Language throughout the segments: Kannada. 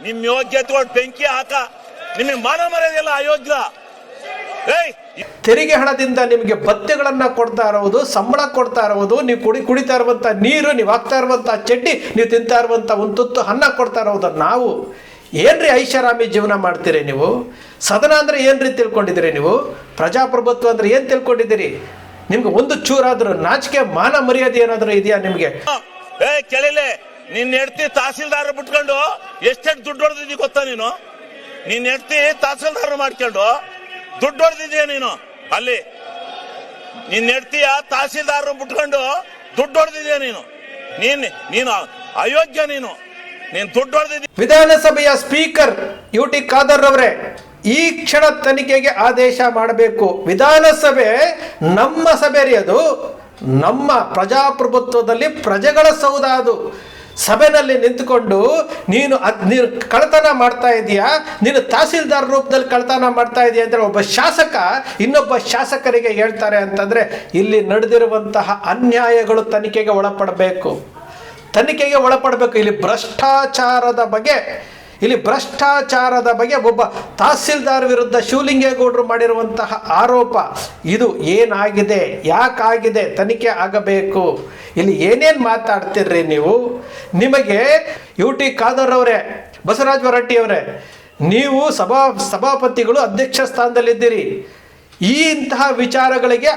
ನಿಮ್ ಯೋಗ್ಯತೆ ಬೆಂಕಿ ಹಾಕ. ನಿಮಗೆ ಮಾನ ಮರ್ಯಾದೆಲ್ಲ ಅಯೋಗ್ಯ. ತೆರಿಗೆ ಹಣದಿಂದ ನಿಮಗೆ ಭತ್ಯೆಗಳನ್ನ ಕೊಡ್ತಾ ಇರುವುದು, ಸಂಬಳ ಕೊಡ್ತಾ ಇರುವುದು, ನೀವು ಕುಡಿತಾ ಇರುವಂತ ನೀರು, ನೀವು ಹಾಕ್ತಾ ಇರುವಂತ ಚಡ್ಡಿ, ನೀವು ತಿಂತಾ ಇರುವಂತ ಒಂದು ತುತ್ತು ಅನ್ನ ಕೊಡ್ತಾ ಇರೋದು ನಾವು. ಏನ್ರಿ ಐಷಾರಾಮಿ ಜೀವನ ಮಾಡ್ತೀರಿ ನೀವು? ಸದನ ಅಂದ್ರೆ ಏನ್ರಿ ತಿಳ್ಕೊಂಡಿದ್ದೀರಿ ನೀವು? ಪ್ರಜಾಪ್ರಭುತ್ವ ಅಂದ್ರೆ ಏನ್ ತಿಳ್ಕೊಂಡಿದ್ದೀರಿ? ನಿಮ್ಗೆ ಒಂದು ಚೂರಾದ್ರೂ ನಾಚಿಕೆ ಮಾನ ಮರ್ಯಾದೆ ಏನಾದ್ರೂ ಇದೆಯಾ ನಿಮ್ಗೆ? ಕೇಳಿಲೆ, ನಿನ್ನ ಹೆಂಡತಿ ತಹಸೀಲ್ದಾರ್ ಬಿಟ್ಕೊಂಡು ಎಷ್ಟೆಷ್ಟು ದುಡ್ಡು ಹೊಡೆದಿದ್ದಿ ಗೊತ್ತಾ ನೀನು? ನಿನ್ನ ಹೆಂಡತಿ ತಹಸೀಲ್ದಾರ್ ಮಾಡ್ಕೊಂಡು ದುಡ್ಡು ಹೊಡೆದಿದ್ಯಾ ನೀನು? ಅಲ್ಲಿ ನಿನ್ನ ಹೆಂಡತಿಯ ತಹಸೀಲ್ದಾರ್ ಬಿಟ್ಕೊಂಡು ದುಡ್ಡು ಹೊಡೆದಿದ್ಯಾ ನೀನು? ನೀನು ಅಯೋಗ್ಯ. ನೀನು ದುಡ್ಡು ಹೊಡೆದಿದ್ಯ. ವಿಧಾನಸಭೆಯ ಸ್ಪೀಕರ್ ಯುಟಿ ಖಾದರ್ ಅವರೇ, ಈ ಕ್ಷಣ ತನಿಖೆಗೆ ಆದೇಶ ಮಾಡಬೇಕು. ವಿಧಾನಸಭೆ ನಮ್ಮ ಸಭೆ ರೀ, ಅದು ನಮ್ಮ ಪ್ರಜಾಪ್ರಭುತ್ವದಲ್ಲಿ ಪ್ರಜೆಗಳ ಸೌಧ. ಅದು ಸಭೆಯಲ್ಲಿ ನಿಂತುಕೊಂಡು ನೀನು ಕಳ್ಳತನ ಮಾಡ್ತಾ ಇದೀಯಾ, ನೀನು ತಹಸೀಲ್ದಾರ್ ರೂಪದಲ್ಲಿ ಕಳ್ಳತನ ಮಾಡ್ತಾ ಇದೀಯ ಅಂದರೆ ಒಬ್ಬ ಶಾಸಕ ಇನ್ನೊಬ್ಬ ಶಾಸಕರಿಗೆ ಹೇಳ್ತಾರೆ ಅಂತಂದರೆ ಇಲ್ಲಿ ನಡೆದಿರುವಂತಹ ಅನ್ಯಾಯಗಳು ತನಿಖೆಗೆ ಒಳಪಡಬೇಕು. ಇಲ್ಲಿ ಭ್ರಷ್ಟಾಚಾರದ ಬಗ್ಗೆ ಒಬ್ಬ ತಹಸೀಲ್ದಾರ್ ವಿರುದ್ಧ ಶಿವಲಿಂಗೇಗೌಡರು ಮಾಡಿರುವಂತಹ ಆರೋಪ ಇದು ಏನಾಗಿದೆ, ಯಾಕಾಗಿದೆ, ತನಿಖೆ ಆಗಬೇಕು. ಇಲ್ಲಿ ಏನೇನು ಮಾತಾಡ್ತಿರ್ರಿ ನೀವು? ನಿಮಗೆ ಯುಟಿ ಖಾದರ್ ಅವರೇ, ಬಸವರಾಜ ಹೊರಟ್ಟಿ ಅವರೇ, ನೀವು ಸಭಾಪತಿಗಳು, ಅಧ್ಯಕ್ಷ ಸ್ಥಾನದಲ್ಲಿದ್ದೀರಿ. ಇಂತಹ ವಿಚಾರಗಳಿಗೆ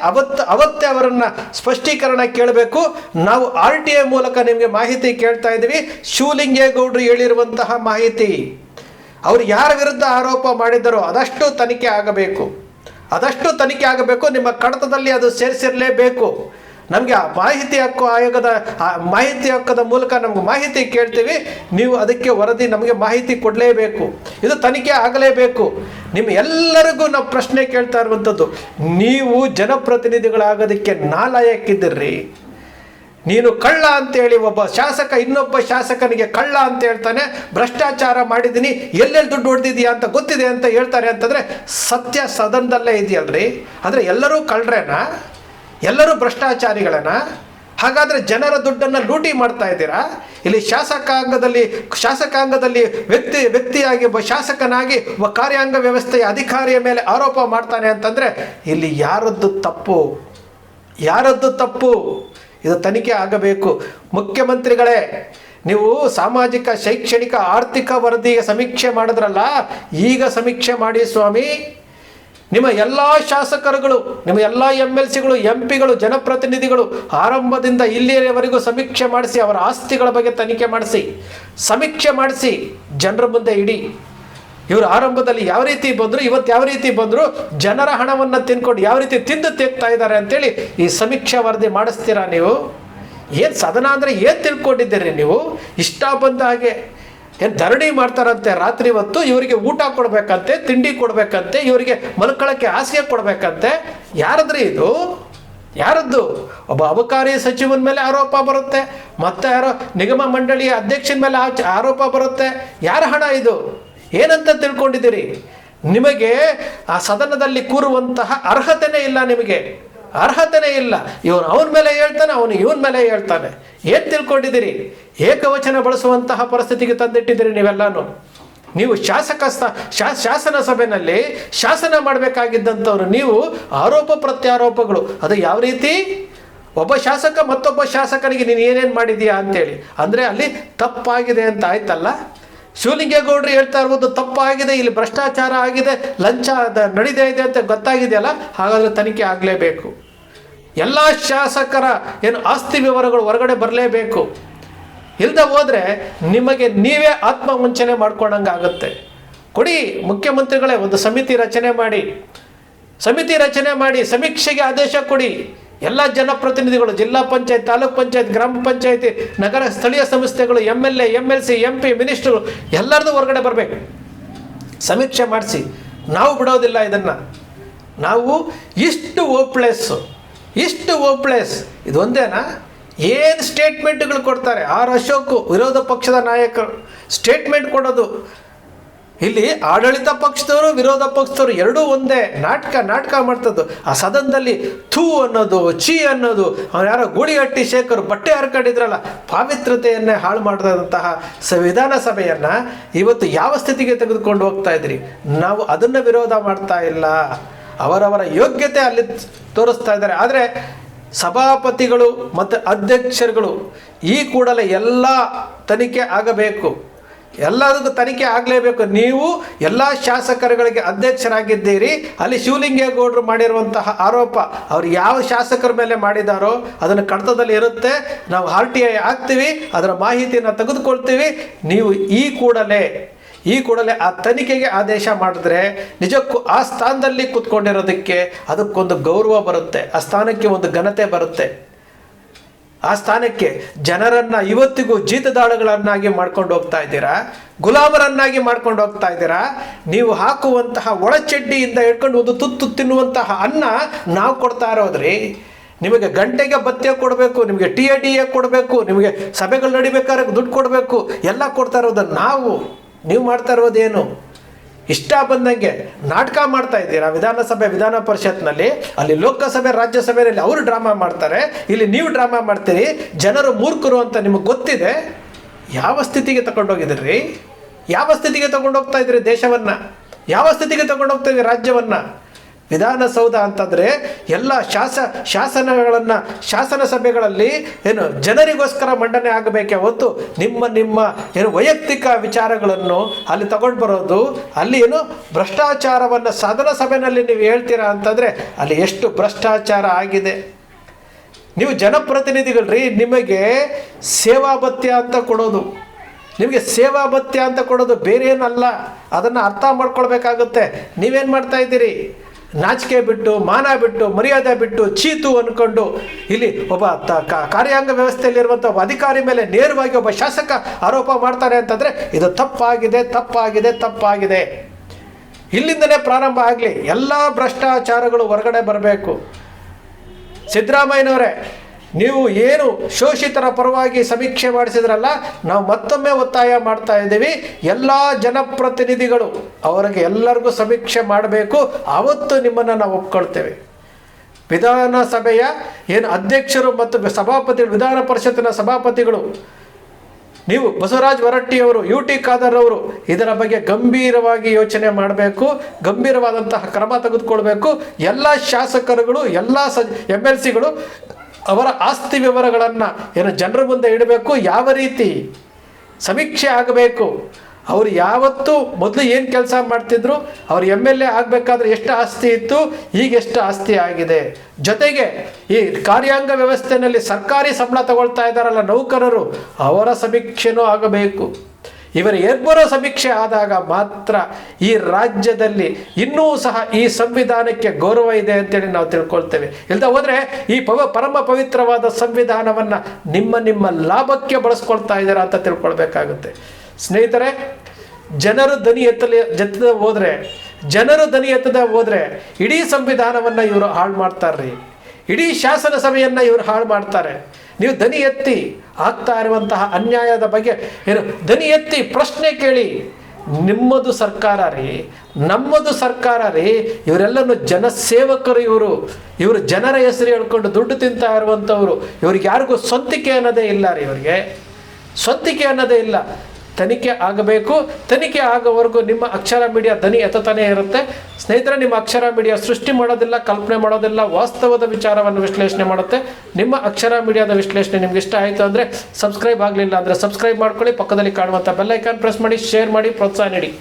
ಅವತ್ತೇ ಅವರನ್ನು ಸ್ಪಷ್ಟೀಕರಣ ಕೇಳಬೇಕು. ನಾವು RTI ಮೂಲಕ ನಿಮಗೆ ಮಾಹಿತಿ ಕೇಳ್ತಾ ಇದ್ದೀವಿ. ಶಿವಲಿಂಗೇಗೌಡರು ಹೇಳಿರುವಂತಹ ಮಾಹಿತಿ, ಅವರು ಯಾರ ವಿರುದ್ಧ ಆರೋಪ ಮಾಡಿದ್ದರೋ ಅದಷ್ಟು ತನಿಖೆ ಆಗಬೇಕು. ನಿಮ್ಮ ಕಡತದಲ್ಲಿ ಅದು ಸೇರಿಸಿರಲೇಬೇಕು. ನಮಗೆ ಆ ಮಾಹಿತಿ ಹಕ್ಕು ಆಯೋಗದ ಮಾಹಿತಿ ಹಕ್ಕದ ಮೂಲಕ ನಮ್ಗೆ ಮಾಹಿತಿ ಕೇಳ್ತೀವಿ. ನೀವು ಅದಕ್ಕೆ ವರದಿ ನಮಗೆ ಮಾಹಿತಿ ಕೊಡಲೇಬೇಕು. ಇದು ತನಿಖೆ ಆಗಲೇಬೇಕು. ನಿಮ್ಮ ಎಲ್ಲರಿಗೂ ನಾವು ಪ್ರಶ್ನೆ ಕೇಳ್ತಾ ಇರುವಂಥದ್ದು, ನೀವು ಜನಪ್ರತಿನಿಧಿಗಳಾಗೋದಕ್ಕೆ ನಾಲಾಯಕ್ಕಿದ್ದೀರಿ. ನೀನು ಕಳ್ಳ ಅಂತೇಳಿ ಒಬ್ಬ ಶಾಸಕ ಇನ್ನೊಬ್ಬ ಶಾಸಕನಿಗೆ ಕಳ್ಳ ಅಂತ ಹೇಳ್ತಾನೆ, ಭ್ರಷ್ಟಾಚಾರ ಮಾಡಿದ್ದೀನಿ, ಎಲ್ಲೆಲ್ಲಿ ದುಡ್ಡು ಹೊಡೆದಿದೆಯಾ ಅಂತ ಗೊತ್ತಿದೆ ಅಂತ ಹೇಳ್ತಾರೆ ಅಂತಂದರೆ ಸತ್ಯ ಸದನದಲ್ಲೇ ಇದೆಯಲ್ರಿ. ಅಂದರೆ ಎಲ್ಲರೂ ಕಳ್ಳರೇನಾ? ಎಲ್ಲರೂ ಭ್ರಷ್ಟಾಚಾರಿಗಳನ್ನ? ಹಾಗಾದರೆ ಜನರ ದುಡ್ಡನ್ನು ಲೂಟಿ ಮಾಡ್ತಾ ಇದ್ದೀರಾ? ಇಲ್ಲಿ ಶಾಸಕಾಂಗದಲ್ಲಿ ವ್ಯಕ್ತಿಯಾಗಿ ಒಬ್ಬ ಶಾಸಕನಾಗಿ ಒಬ್ಬ ಕಾರ್ಯಾಂಗ ವ್ಯವಸ್ಥೆಯ ಅಧಿಕಾರಿಯ ಮೇಲೆ ಆರೋಪ ಮಾಡ್ತಾನೆ ಅಂತಂದರೆ ಇಲ್ಲಿ ಯಾರದ್ದು ತಪ್ಪು? ಇದು ತನಿಖೆ ಆಗಬೇಕು. ಮುಖ್ಯಮಂತ್ರಿಗಳೇ, ನೀವು ಸಾಮಾಜಿಕ, ಶೈಕ್ಷಣಿಕ, ಆರ್ಥಿಕ ವರದಿಗೆ ಸಮೀಕ್ಷೆ ಮಾಡಿದ್ರಲ್ಲ, ಈಗ ಸಮೀಕ್ಷೆ ಮಾಡಿ ಸ್ವಾಮಿ. ನಿಮ್ಮ ಎಲ್ಲ ಶಾಸಕರುಗಳು, ನಿಮ್ಮ ಎಲ್ಲ MLCಗಳು, MP ಗಳು, ಜನಪ್ರತಿನಿಧಿಗಳು ಆರಂಭದಿಂದ ಇಲ್ಲಿಯವರೆಗೂ ಸಮೀಕ್ಷೆ ಮಾಡಿಸಿ, ಅವರ ಆಸ್ತಿಗಳ ಬಗ್ಗೆ ತನಿಖೆ ಮಾಡಿಸಿ, ಸಮೀಕ್ಷೆ ಮಾಡಿಸಿ ಜನರ ಮುಂದೆ ಇಡಿ. ಇವರು ಆರಂಭದಲ್ಲಿ ಯಾವ ರೀತಿ ಬಂದರು, ಇವತ್ತು ಯಾವ ರೀತಿ ಬಂದರು, ಜನರ ಹಣವನ್ನು ತಿನ್ಕೊಂಡು ಯಾವ ರೀತಿ ತಿಂದು ತೆಗ್ತಾ ಇದ್ದಾರೆ ಅಂತೇಳಿ ಈ ಸಮೀಕ್ಷೆ ವರದಿ ಮಾಡಿಸ್ತೀರಾ ನೀವು? ಏನು ಸದನ ಅಂದರೆ ಏನು ತಿಳ್ಕೊಂಡಿದ್ದೀರಿ ನೀವು? ಇಷ್ಟ ಬಂದ ಹಾಗೆ ಏನು ಧರಣಿ ಮಾಡ್ತಾರಂತೆ ರಾತ್ರಿ ಹೊತ್ತು, ಇವರಿಗೆ ಊಟ ಕೊಡಬೇಕಂತೆ, ತಿಂಡಿ ಕೊಡಬೇಕಂತೆ, ಇವರಿಗೆ ಮಲ್ಕೊಳ್ಳೋಕ್ಕೆ ಹಾಸಿಗೆ ಕೊಡಬೇಕಂತೆ. ಯಾರದ್ರಿ ಇದು? ಯಾರದ್ದು? ಒಬ್ಬ ಅಬಕಾರಿ ಸಚಿವನ ಮೇಲೆ ಆರೋಪ ಬರುತ್ತೆ, ಮತ್ತೆ ಯಾರೋ ನಿಗಮ ಮಂಡಳಿಯ ಅಧ್ಯಕ್ಷನ ಮೇಲೆ ಆರೋಪ ಬರುತ್ತೆ. ಯಾರ ಹಣ ಇದು? ಏನಂತ ತಿಳ್ಕೊಂಡಿದ್ದೀರಿ? ನಿಮಗೆ ಆ ಸದನದಲ್ಲಿ ಕೂರುವಂತಹ ಅರ್ಹತೆನೇ ಇಲ್ಲ. ನಿಮಗೆ ಅರ್ಹತೆನೇ ಇಲ್ಲ. ಇವನು ಅವನ ಮೇಲೆ ಹೇಳ್ತಾನೆ, ಅವನು ಇವನ ಮೇಲೆ ಹೇಳ್ತಾನೆ. ಏನು ತಿಳ್ಕೊಂಡಿದ್ದೀರಿ? ಏಕವಚನ ಬಳಸುವಂತಹ ಪರಿಸ್ಥಿತಿಗೆ ತಂದಿಟ್ಟಿದ್ದೀರಿ ನೀವೆಲ್ಲಾನು. ನೀವು ಶಾಸನ ಸಭೆಯಲ್ಲಿ ಶಾಸನ ಮಾಡಬೇಕಾಗಿದ್ದಂಥವ್ರು ನೀವು ಆರೋಪ ಪ್ರತ್ಯಾರೋಪಗಳು. ಅದು ಯಾವ ರೀತಿ? ಒಬ್ಬ ಶಾಸಕ ಮತ್ತೊಬ್ಬ ಶಾಸಕನಿಗೆ ನೀನು ಏನೇನು ಮಾಡಿದೀಯಾ ಅಂತೇಳಿ ಅಂದರೆ ಅಲ್ಲಿ ತಪ್ಪಾಗಿದೆ ಅಂತ ಆಯ್ತಲ್ಲ. ಶಿವಲಿಂಗೇಗೌಡರು ಹೇಳ್ತಾ ಇರ್ಬೋದು ತಪ್ಪಾಗಿದೆ, ಇಲ್ಲಿ ಭ್ರಷ್ಟಾಚಾರ ಆಗಿದೆ, ಲಂಚ ನಡೀತಾ ಇದೆ ಅಂತ ಗೊತ್ತಾಗಿದೆಯಲ್ಲ, ಹಾಗಾದರೆ ತನಿಖೆ ಆಗಲೇಬೇಕು. ಎಲ್ಲ ಶಾಸಕರ ಏನು ಆಸ್ತಿ ವಿವರಗಳು ಹೊರಗಡೆ ಬರಲೇಬೇಕು. ಇಲ್ಲದೆ ಹೋದರೆ ನಿಮಗೆ ನೀವೇ ಆತ್ಮವಂಚನೆ ಮಾಡ್ಕೊಂಡಂಗೆ ಆಗುತ್ತೆ. ಕೊಡಿ ಮುಖ್ಯಮಂತ್ರಿಗಳೇ, ಒಂದು ಸಮಿತಿ ರಚನೆ ಮಾಡಿ ಸಮೀಕ್ಷೆಗೆ ಆದೇಶ ಕೊಡಿ. ಎಲ್ಲ ಜನಪ್ರತಿನಿಧಿಗಳು, ಜಿಲ್ಲಾ ಪಂಚಾಯತ್, ತಾಲೂಕ್ ಪಂಚಾಯತ್, ಗ್ರಾಮ ಪಂಚಾಯತಿ, ನಗರ ಸ್ಥಳೀಯ ಸಂಸ್ಥೆಗಳು, MLA, MLC, MP, ಮಿನಿಸ್ಟರು ಎಲ್ಲರದು ಹೊರಗಡೆ ಬರಬೇಕು. ಸಮೀಕ್ಷೆ ಮಾಡಿಸಿ. ನಾವು ಬಿಡೋದಿಲ್ಲ ಇದನ್ನು. ನಾವು ಇಷ್ಟು ಓಪ್ಲೆಸ್ ಇದು ಒಂದೇನಾ? ಏನು ಸ್ಟೇಟ್ಮೆಂಟ್ಗಳು ಕೊಡ್ತಾರೆ. R. ಅಶೋಕ್ ವಿರೋಧ ಪಕ್ಷದ ನಾಯಕರು ಸ್ಟೇಟ್ಮೆಂಟ್ ಕೊಡೋದು, ಇಲ್ಲಿ ಆಡಳಿತ ಪಕ್ಷದವರು ವಿರೋಧ ಪಕ್ಷದವರು ಎರಡೂ ಒಂದೇ, ನಾಟಕ ಮಾಡ್ತದ್ದು. ಆ ಸದನದಲ್ಲಿ ಥೂ ಅನ್ನೋದು, ಛೀ ಅನ್ನೋದು, ಅವ್ರು ಯಾರೋ ಗೂಳಿಹಟ್ಟಿ ಶೇಖರ್ ಬಟ್ಟೆ ಹರ್ಕೊಂಡಿದ್ರಲ್ಲ, ಪಾವಿತ್ರತೆಯನ್ನೇ ಹಾಳು ಮಾಡಿದಂತಹ ವಿಧಾನಸಭೆಯನ್ನು ಇವತ್ತು ಯಾವ ಸ್ಥಿತಿಗೆ ತೆಗೆದುಕೊಂಡು ಹೋಗ್ತಾ ಇದ್ರಿ? ನಾವು ಅದನ್ನು ವಿರೋಧ ಮಾಡ್ತಾ ಇಲ್ಲ, ಅವರವರ ಯೋಗ್ಯತೆ ಅಲ್ಲಿ ತೋರಿಸ್ತಾ ಇದ್ದಾರೆ. ಆದರೆ ಸಭಾಪತಿಗಳು ಮತ್ತು ಅಧ್ಯಕ್ಷರುಗಳು ಈ ಕೂಡಲೇ ಎಲ್ಲ ತನಿಖೆ ಆಗಬೇಕು, ಎಲ್ಲದಕ್ಕೂ ತನಿಖೆ ಆಗಲೇಬೇಕು. ನೀವು ಎಲ್ಲ ಶಾಸಕರುಗಳಿಗೆ ಅಧ್ಯಕ್ಷರಾಗಿದ್ದೀರಿ, ಅಲ್ಲಿ ಶಿವಲಿಂಗೇಗೌಡರು ಮಾಡಿರುವಂತಹ ಆರೋಪ ಅವ್ರು ಯಾವ ಶಾಸಕರ ಮೇಲೆ ಮಾಡಿದಾರೋ ಅದನ್ನು ಕಡತದಲ್ಲಿ ಇರುತ್ತೆ, ನಾವು RTI ಹಾಕ್ತೀವಿ, ಅದರ ಮಾಹಿತಿಯನ್ನು ತೆಗೆದುಕೊಳ್ತೀವಿ. ನೀವು ಈ ಕೂಡಲೇ ಆ ತನಿಖೆಗೆ ಆದೇಶ ಮಾಡಿದ್ರೆ ನಿಜಕ್ಕೂ ಆ ಸ್ಥಾನದಲ್ಲಿ ಕೂತ್ಕೊಂಡಿರೋದಕ್ಕೆ ಅದಕ್ಕೊಂದು ಗೌರವ ಬರುತ್ತೆ, ಆ ಸ್ಥಾನಕ್ಕೆ ಒಂದು ಘನತೆ ಬರುತ್ತೆ. ಆ ಸ್ಥಾನಕ್ಕೆ ಜನರನ್ನು ಇವತ್ತಿಗೂ ಜೀತದಾಳುಗಳನ್ನಾಗಿ ಮಾಡ್ಕೊಂಡು ಹೋಗ್ತಾ ಇದ್ದೀರಾ, ಗುಲಾಮರನ್ನಾಗಿ ಮಾಡ್ಕೊಂಡು ಹೋಗ್ತಾ ಇದ್ದೀರಾ. ನೀವು ಹಾಕುವಂತಹ ಒಳಚಡ್ಡಿಯಿಂದ ಹಿಡ್ಕೊಂಡು ಒಂದು ತುತ್ತು ತಿನ್ನುವಂತಹ ಅನ್ನ ನಾವು ಕೊಡ್ತಾ ಇರೋದ್ರಿ. ನಿಮಗೆ ಗಂಟೆಗೆ ಭತ್ಯೆ ಕೊಡಬೇಕು, ನಿಮಗೆ TADA ಕೊಡಬೇಕು, ನಿಮಗೆ ಸಭೆಗಳು ನಡಿಬೇಕಾದ್ರೆ ದುಡ್ಡು ಕೊಡಬೇಕು, ಎಲ್ಲ ಕೊಡ್ತಾ ಇರೋದು ನಾವು. ನೀವು ಮಾಡ್ತಾ ಇರೋದೇನು? ಇಷ್ಟ ಬಂದಂಗೆ ನಾಟಕ ಮಾಡ್ತಾ ಇದ್ದೀರಾ. ವಿಧಾನ ಪರಿಷತ್ನಲ್ಲಿ, ಅಲ್ಲಿ ಲೋಕಸಭೆ ರಾಜ್ಯಸಭೆಯಲ್ಲಿ ಅವರು ಡ್ರಾಮಾ ಮಾಡ್ತಾರೆ, ಇಲ್ಲಿ ನೀವು ಡ್ರಾಮಾ ಮಾಡ್ತೀರಿ. ಜನರು ಮೂರ್ಖರು ಅಂತ ನಿಮಗೆ ಗೊತ್ತಿದೆ. ಯಾವ ಸ್ಥಿತಿಗೆ ತಗೊಂಡೋಗಿದ್ದೀರಿ? ಯಾವ ಸ್ಥಿತಿಗೆ ತಗೊಂಡೋಗ್ತಾ ಇದ್ದೀರಿ ದೇಶವನ್ನು? ಯಾವ ಸ್ಥಿತಿಗೆ ತಗೊಂಡೋಗ್ತಾ ಇದ್ದೀರಿ ರಾಜ್ಯವನ್ನು? ವಿಧಾನಸೌಧ ಅಂತಂದರೆ ಎಲ್ಲ ಶಾಸನಗಳನ್ನು ಶಾಸನ ಸಭೆಗಳಲ್ಲಿ ಏನು ಜನರಿಗೋಸ್ಕರ ಮಂಡನೆ ಆಗಬೇಕೇ ಹೊತ್ತು ನಿಮ್ಮ ಏನು ವೈಯಕ್ತಿಕ ವಿಚಾರಗಳನ್ನು ಅಲ್ಲಿ ತಗೊಂಡು ಬರೋದು, ಅಲ್ಲಿ ಏನು ಭ್ರಷ್ಟಾಚಾರವನ್ನು ಸದನ ಸಭೆಯಲ್ಲಿ ನೀವು ಹೇಳ್ತೀರಾ ಅಂತಂದರೆ ಅಲ್ಲಿ ಎಷ್ಟು ಭ್ರಷ್ಟಾಚಾರ ಆಗಿದೆ. ನೀವು ಜನಪ್ರತಿನಿಧಿಗಳ್ರಿ, ನಿಮಗೆ ಸೇವಾ ಭತ್ಯೆ ಅಂತ ಕೊಡೋದು, ನಿಮಗೆ ಸೇವಾ ಭತ್ಯೆ ಅಂತ ಕೊಡೋದು ಬೇರೆ ಏನಲ್ಲ. ಅದನ್ನು ಅರ್ಥ ಮಾಡ್ಕೊಳ್ಬೇಕಾಗುತ್ತೆ. ನೀವೇನು ಮಾಡ್ತಾ ಇದ್ದೀರಿ? ನಾಚಿಕೆ ಬಿಟ್ಟು, ಮಾನ ಬಿಟ್ಟು, ಮರ್ಯಾದೆ ಬಿಟ್ಟು, ಚೀತು ಅಂದ್ಕೊಂಡು ಇಲ್ಲಿ ಒಬ್ಬ ಕಾರ್ಯಾಂಗ ವ್ಯವಸ್ಥೆಯಲ್ಲಿರುವಂಥ ಒಬ್ಬ ಅಧಿಕಾರಿ ಮೇಲೆ ನೇರವಾಗಿ ಒಬ್ಬ ಶಾಸಕ ಆರೋಪ ಮಾಡ್ತಾರೆ ಅಂತಂದರೆ ಇದು ತಪ್ಪಾಗಿದೆ. ಇಲ್ಲಿಂದನೇ ಪ್ರಾರಂಭ ಆಗಲಿ. ಎಲ್ಲ ಭ್ರಷ್ಟಾಚಾರಗಳು ಹೊರಗಡೆ ಬರಬೇಕು. ಸಿದ್ದರಾಮಯ್ಯನವರೇ, ನೀವು ಏನು ಶೋಷಿತರ ಪರವಾಗಿ ಸಮೀಕ್ಷೆ ಮಾಡಿಸಿದ್ರಲ್ಲ, ನಾವು ಮತ್ತೊಮ್ಮೆ ಒತ್ತಾಯ ಮಾಡ್ತಾ ಇದ್ದೀವಿ, ಎಲ್ಲ ಜನಪ್ರತಿನಿಧಿಗಳು ಅವರಿಗೆ ಎಲ್ಲರಿಗೂ ಸಮೀಕ್ಷೆ ಮಾಡಬೇಕು. ಆವತ್ತು ನಿಮ್ಮನ್ನು ನಾವು ಒಪ್ಕೊಳ್ತೇವೆ. ವಿಧಾನಸಭೆಯ ಏನು ಅಧ್ಯಕ್ಷರು ಮತ್ತು ಸಭಾಪತಿಗಳು, ವಿಧಾನ ಪರಿಷತ್ತಿನ ಸಭಾಪತಿಗಳು, ನೀವು ಬಸವರಾಜ ಹೊರಟ್ಟಿಯವರು, UT ಖಾದರ್ ಅವರು ಇದರ ಬಗ್ಗೆ ಗಂಭೀರವಾಗಿ ಯೋಚನೆ ಮಾಡಬೇಕು, ಗಂಭೀರವಾದಂತಹ ಕ್ರಮ ತೆಗೆದುಕೊಳ್ಬೇಕು. ಎಲ್ಲ ಶಾಸಕರುಗಳು, ಎಲ್ಲ MLCಗಳು ಅವರ ಆಸ್ತಿ ವಿವರಗಳನ್ನು ಏನು ಜನರ ಮುಂದೆ ಇಡಬೇಕು. ಯಾವ ರೀತಿ ಸಮೀಕ್ಷೆ ಆಗಬೇಕು, ಅವರು ಯಾವತ್ತು ಮೊದಲು ಏನು ಕೆಲಸ ಮಾಡ್ತಿದ್ರು, ಅವರು MLA ಆಗಬೇಕಾದ್ರೆ ಎಷ್ಟು ಆಸ್ತಿ ಇತ್ತು, ಈಗ ಎಷ್ಟು ಆಸ್ತಿ ಆಗಿದೆ. ಜೊತೆಗೆ ಈ ಕಾರ್ಯಾಂಗ ವ್ಯವಸ್ಥೆಯಲ್ಲಿ ಸರ್ಕಾರಿ ಸಂಬಳ ತಗೊಳ್ತಾ ಇದ್ದಾರಲ್ಲ ನೌಕರರು, ಅವರ ಸಮೀಕ್ಷೆನೂ ಆಗಬೇಕು. ಇವರ ಏರ್ಬರೋ ಸಮೀಕ್ಷೆ ಆದಾಗ ಮಾತ್ರ ಈ ರಾಜ್ಯದಲ್ಲಿ ಇನ್ನೂ ಸಹ ಈ ಸಂವಿಧಾನಕ್ಕೆ ಗೌರವ ಇದೆ ಅಂತೇಳಿ ನಾವು ತಿಳ್ಕೊಳ್ತೇವೆ. ಇಲ್ಲದ ಹೋದರೆ ಈ ಪರಮ ಪವಿತ್ರವಾದ ಸಂವಿಧಾನವನ್ನು ನಿಮ್ಮ ಲಾಭಕ್ಕೆ ಬಳಸ್ಕೊಳ್ತಾ ಇದ್ದೀರಾ ಅಂತ ತಿಳ್ಕೊಳ್ಬೇಕಾಗುತ್ತೆ. ಸ್ನೇಹಿತರೆ, ಜನರು ಧ್ವನಿ ಎತ್ತದ ಹೋದರೆ ಇಡೀ ಸಂವಿಧಾನವನ್ನು ಇವರು ಹಾಳು ಮಾಡ್ತಾರ್ರಿ. ಇಡೀ ಶಾಸನ ಸಭೆಯನ್ನು ಇವರು ಹಾಳು ಮಾಡ್ತಾರೆ. ನೀವು ಧ್ವನಿ ಎತ್ತಿ ಆಗ್ತಾ ಇರುವಂತಹ ಅನ್ಯಾಯದ ಬಗ್ಗೆ ಏನು ಧ್ವನಿ ಎತ್ತಿ ಪ್ರಶ್ನೆ ಕೇಳಿ. ನಿಮ್ಮದು ಸರ್ಕಾರ ರೀ, ನಮ್ಮದು ಸರ್ಕಾರ ರೀ. ಇವರೆಲ್ಲನೂ ಜನಸೇವಕರು. ಇವರು ಜನರ ಹೆಸರು ಹೇಳ್ಕೊಂಡು ದುಡ್ಡು ತಿಂತಾ ಇರುವಂಥವ್ರು. ಇವ್ರಿಗೆ ಯಾರಿಗೂ ಸ್ವಂತಿಕೆ ಅನ್ನೋದೇ ಇಲ್ಲ ರೀ. ಇವರಿಗೆ ಸ್ವಂತಿಕೆ ಅನ್ನೋದೇ ಇಲ್ಲ. ತನಿಖೆ ಆಗಬೇಕು. ತನಿಖೆ ಆಗೋವರೆಗೂ ನಿಮ್ಮ ಅಕ್ಷರ ಮೀಡಿಯಾ ಧ್ವನಿ ಎತ್ತತಾನೇ ಇರುತ್ತೆ. ಸ್ನೇಹಿತರೆ, ನಿಮ್ಮ ಅಕ್ಷರ ಮೀಡಿಯಾ ಸೃಷ್ಟಿ ಮಾಡೋದಿಲ್ಲ, ಕಲ್ಪನೆ ಮಾಡೋದಿಲ್ಲ, ವಾಸ್ತವದ ವಿಚಾರವನ್ನು ವಿಶ್ಲೇಷಣೆ ಮಾಡುತ್ತೆ. ನಿಮ್ಮ ಅಕ್ಷರ ಮೀಡಿಯಾದ ವಿಶ್ಲೇಷಣೆ ನಿಮ್ಗೆ ಇಷ್ಟ ಆಯಿತು ಅಂದರೆ ಸಬ್ಸ್ಕ್ರೈಬ್ ಆಗಲಿಲ್ಲ ಅಂದರೆ ಸಬ್ಸ್ಕ್ರೈಬ್ ಮಾಡ್ಕೊಳ್ಳಿ. ಪಕ್ಕದಲ್ಲಿ ಕಾಣುವಂಥ ಬೆಲ್ ಐಕಾನ್ ಪ್ರೆಸ್ ಮಾಡಿ, ಶೇರ್ ಮಾಡಿ, ಪ್ರೋತ್ಸಾಹ ನೀಡಿ.